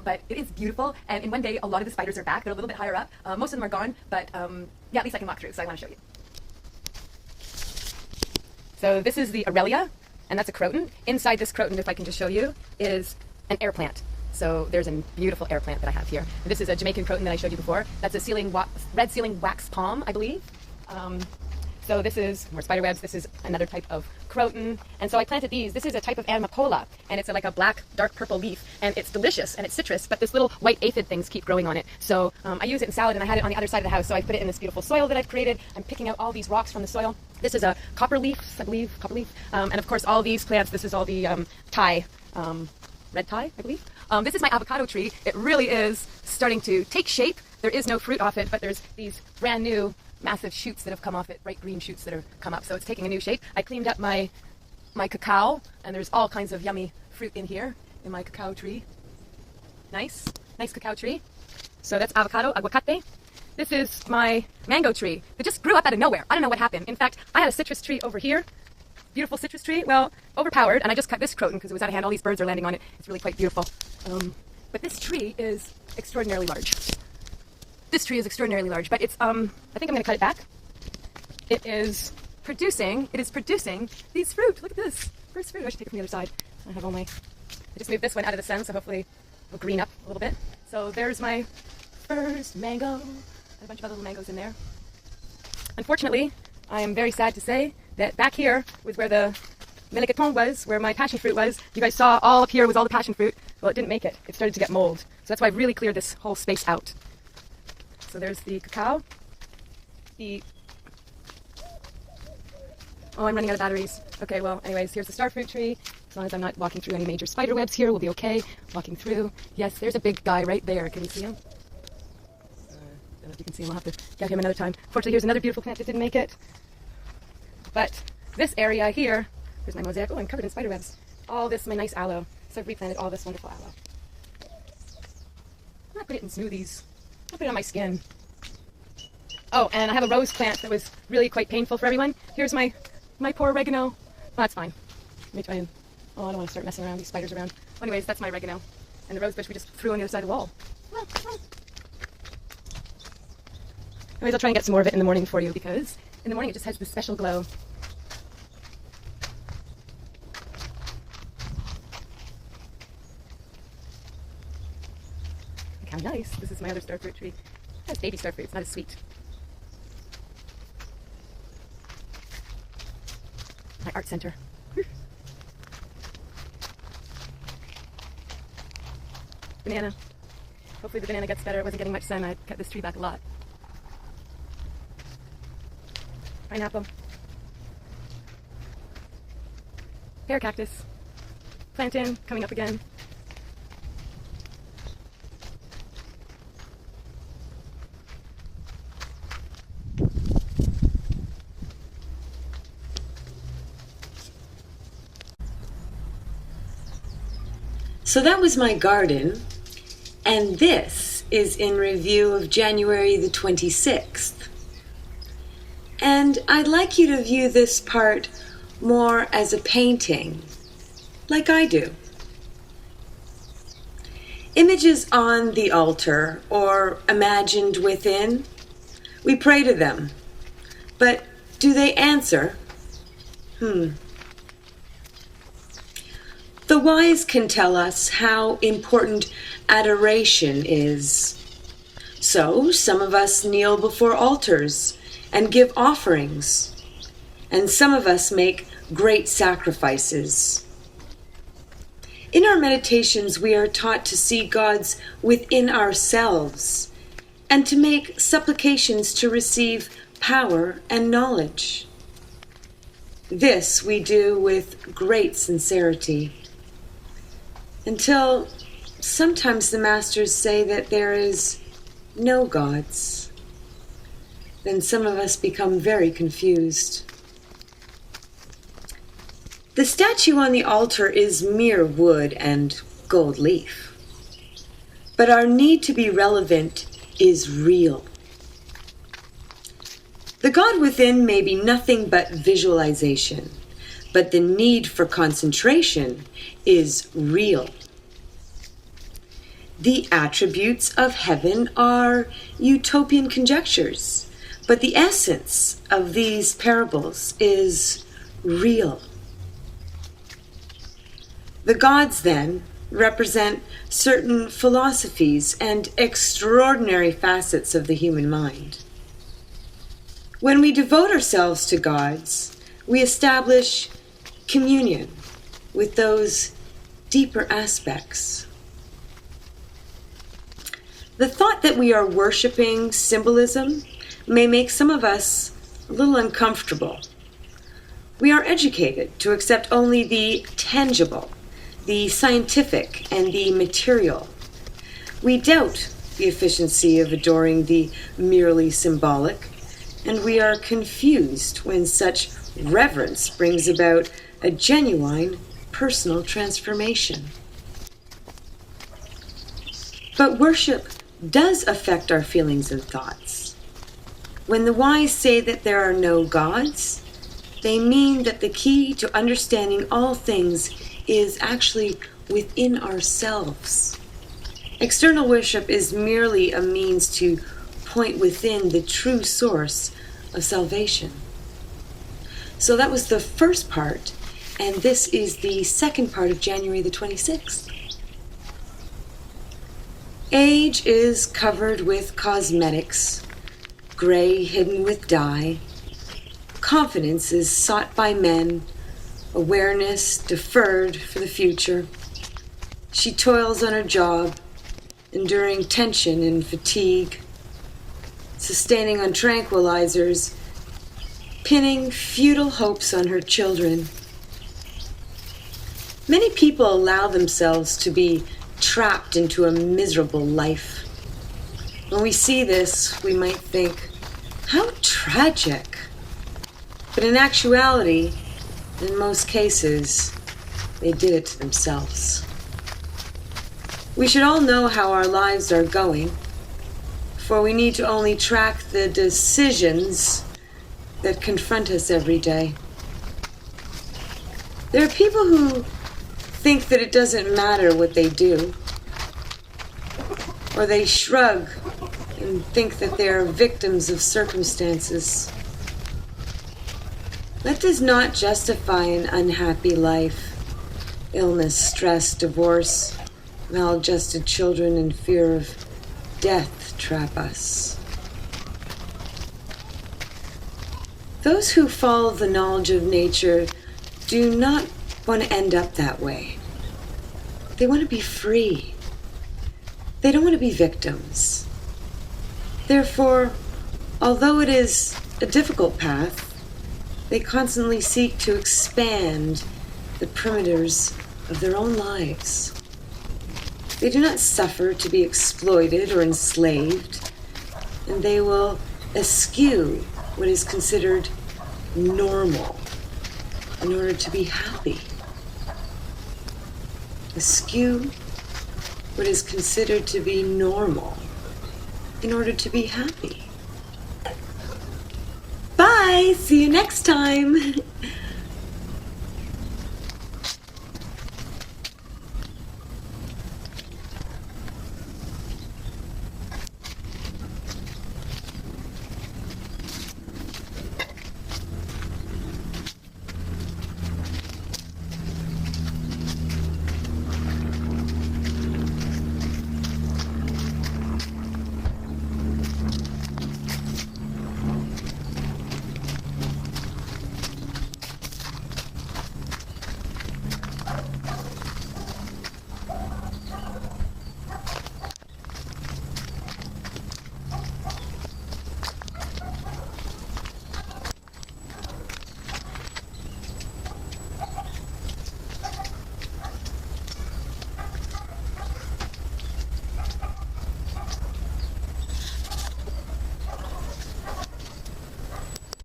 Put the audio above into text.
But it is beautiful, and in one day, a lot of the spiders are back. They're a little bit higher up. Most of them are gone, but yeah, at least I can walk through, so I want to show you. So this is the Aurelia, and that's a croton. Inside this croton, if I can just show you, is an air plant. So there's a beautiful air plant that I have here. And this is a Jamaican croton that I showed you before. That's a red ceiling wax palm, I believe. So this is more spider webs. This is another type of croton. And so I planted these. This is a type of Amapola, and it's like a black, dark purple leaf, and it's delicious, and it's citrus, but this little white aphid things keep growing on it. So I use it in salad, and I had it on the other side of the house, so I put it in this beautiful soil that I've created. I'm picking out all these rocks from the soil. This is a copper leaf, I believe, copper leaf. And of course, all these plants, this is all the Thai, red Thai, I believe. This is my avocado tree. It really is starting to take shape. There is no fruit off it, but there's these brand new massive shoots that have come off it, bright green shoots that have come up. So it's taking a new shape. I cleaned up my cacao, and there's all kinds of yummy fruit in here in my cacao tree. Nice cacao tree. So that's avocado, aguacate. This is my mango tree that just grew up out of nowhere. I don't know what happened. In fact, I had a citrus tree over here. Beautiful citrus tree. Well, overpowered, and I just cut this croton because it was out of hand. All these birds are landing on it. It's really quite beautiful. But this tree is extraordinarily large. This tree is extraordinarily large, but it's, I think I'm going to cut it back. It is producing these fruit. Look at this. First fruit. I should take it from the other side. I have all my, I just moved this one out of the sun, so hopefully it'll green up a little bit. So there's my first mango. And a bunch of other little mangoes in there. Unfortunately, I am very sad to say that back here was where the melecaton was, where my passion fruit was. You guys saw all up here was all the passion fruit. Well, it didn't make it. It started to get mold. So that's why I've really cleared this whole space out. So there's the cacao. Oh, I'm running out of batteries. Okay, well, anyways, here's the starfruit tree. As long as I'm not walking through any major spider webs here, we'll be okay. Walking through. Yes, there's a big guy right there. Can you see him? I don't know if you can see him. I'll have to get him another time. Fortunately, here's another beautiful plant that didn't make it. But this area here, here's my mosaic. Oh, I'm covered in spider webs. All this, my nice aloe. So I've replanted all this wonderful aloe. I'm not put it in smoothies. I'll put it on my skin. Oh, and I have a rose plant that was really quite painful for everyone. Here's my poor oregano. Well, that's fine. Let me try and... Oh, I don't want to start messing around, these spiders around. Well, anyways, that's my oregano. And the rose bush we just threw on the other side of the wall. Anyways, I'll try and get some more of it in the morning for you, because in the morning it just has this special glow. Look how nice. This is my other starfruit tree. It has baby starfruit. It's not as sweet. My art center. Banana. Hopefully the banana gets better. It wasn't getting much sun. I cut this tree back a lot. Pineapple. Pear cactus. Plantain coming up again. So that was my garden, and this is in review of January the 26th. And I'd like you to view this part more as a painting, like I do. Images on the altar or imagined within, we pray to them, but do they answer? The wise can tell us how important adoration is. So some of us kneel before altars and give offerings, and some of us make great sacrifices. In our meditations, we are taught to see God's within ourselves and to make supplications to receive power and knowledge. This we do with great sincerity, until sometimes the masters say that there is no gods. Then some of us become very confused. The statue on the altar is mere wood and gold leaf. But our need to be relevant is real. The God within may be nothing but visualization, but the need for concentration is real. The attributes of heaven are utopian conjectures, but the essence of these parables is real. The gods, then, represent certain philosophies and extraordinary facets of the human mind. When we devote ourselves to gods, we establish communion with those deeper aspects. The thought that we are worshiping symbolism may make some of us a little uncomfortable. We are educated to accept only the tangible, the scientific, and the material. We doubt the efficiency of adoring the merely symbolic, and we are confused when such reverence brings about a genuine personal transformation. But worship does affect our feelings and thoughts. When the wise say that there are no gods, they mean that the key to understanding all things is actually within ourselves. External worship is merely a means to point within the true source of salvation. So that was the first part, and this is the second part of January the 26th. Age is covered with cosmetics, gray hidden with dye. Confidence is sought by men, awareness deferred for the future. She toils on her job, enduring tension and fatigue, sustaining on tranquilizers, pinning futile hopes on her children. Many people allow themselves to be trapped into a miserable life. When we see this, we might think, how tragic. But in actuality, in most cases, they did it to themselves. We should all know how our lives are going, for we need to only track the decisions that confront us every day. There are people who think that it doesn't matter what they do, or they shrug and think that they are victims of circumstances. That does not justify an unhappy life. Illness, stress, divorce, maladjusted children, and fear of death trap us. Those who follow the knowledge of nature do not want to end up that way. They want to be free. They don't want to be victims. Therefore, although it is a difficult path, they constantly seek to expand the perimeters of their own lives. They do not suffer to be exploited or enslaved, and they will eschew what is considered normal in order to be happy. Eschew what is considered to be normal in order to be happy. Bye! See you next time!